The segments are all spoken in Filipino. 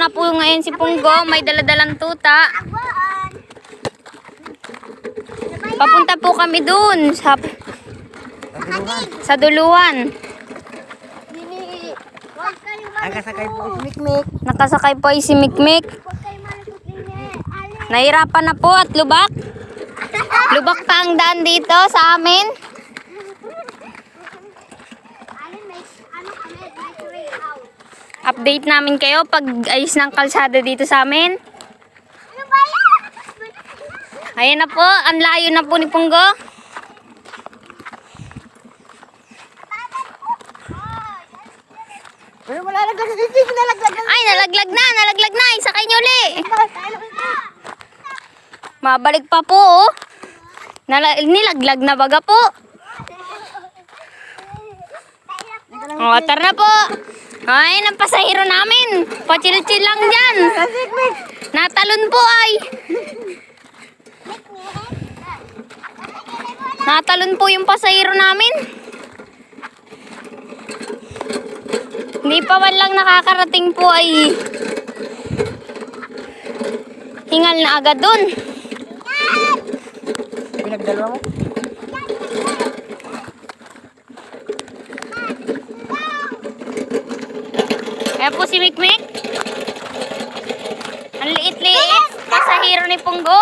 na po ngayon si Punggo, may daladalang tuta. Papunta po kami dun sa duluhan. Nakasakay po si Mikmik. Nakasakay po si Mikmik. Nahirapan na po at lubak. Lubak pa ang daan dito sa amin. Update namin kayo pag ayos ng kalsada dito sa amin. Ayan na po, ang layo na po ni Punggo. Pero malalaglag na dito, nalaglag na. Ay, nalaglag na. Isakay nyo uli. Mabalik pa po, oh. Nilaglag na baga po. Water na po. Ay, ang pasahero namin. Pachil-chil lang dyan. Natalon po ay. Natalon po yung pasahero namin. Hindi pa man lang nakakarating po ay hingal na agad dun. Pinagdalawa mo? Ayan po si Mikmik. Ang liit-liit. Pasahero ni Punggo.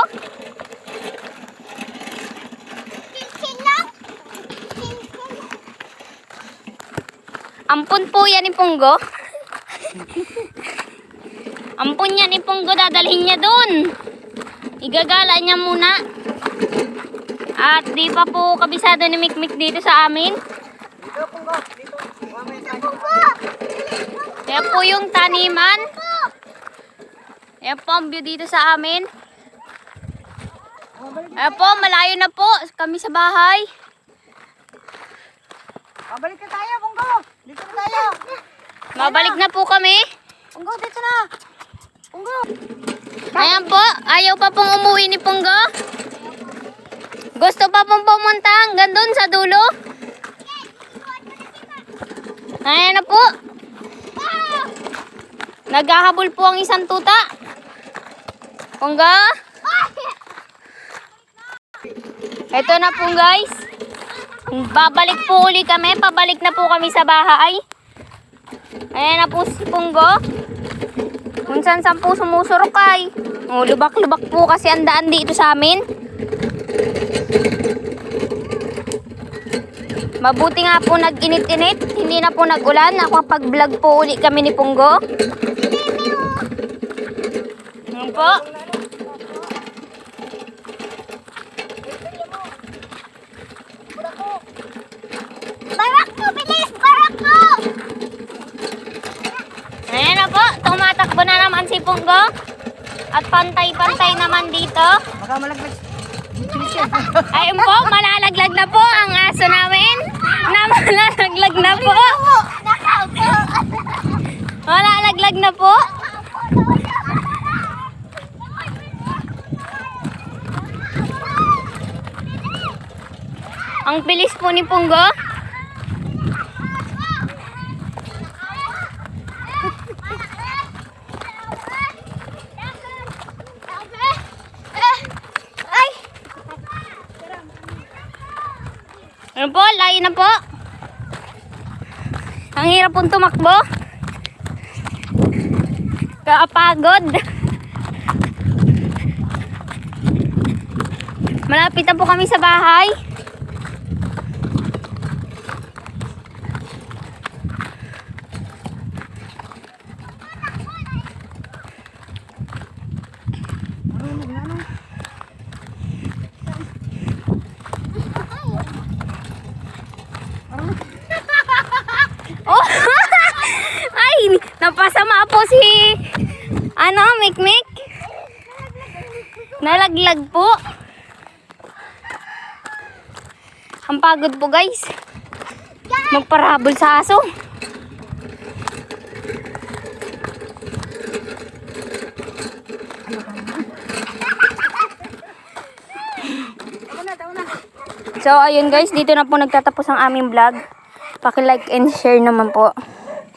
Ampun po yan ni Punggo. Ampun yan ni Punggo. Dadalhin niya dun. Igagala niya muna. At di pa po kabisado ni Mikmik dito sa amin. Dito, Punggo. Dito. Ayan po yung taniman. Ayan po ang view dito sa amin. Ayan po, malayo na po kami sa bahay. Mabalik na tayo, Punggo. Dito na tayo. Mabalik na po kami. Punggo, dito na. Punggo. Ayan po, ayaw pa pong umuwi ni Punggo. Gusto pa pong pumunta hanggang doon sa dulo. Ayan na po. Naghahabol po ang isang tuta. Punggo. Ito na po guys. Babalik po uli kami. Pabalik na po kami sa bahay. Ayan na po si Punggo. Kung saan po sumusurok ay. Oh, lubak-lubak po kasi ang daan dito sa amin. Mabuti nga po nag-init-init. Hindi na po nag-ulan. Nakapag-vlog po uli kami ni Punggo. Ayan po. Barak mo, bilis! Barak mo! Ayan na po. Tumatakbo na naman si Punggo. At pantay-pantay naman dito. Baka malaglag. Ayun po, malalaglag na po ang aso namin. Malalaglag na po. Malalaglag na po. Ang bilis po ni Punggo. Ano po, layo na po. Ang hirap pong tumakbo. Kaapagod. Malapit na po kami sa bahay. Oh! Ay, napasama po si Mikmik. Nalaglag po. Ang pagod po guys. Magparabol sa aso. So ayun guys, dito na po nagtatapos ang aming vlog. Paki-like and share naman po.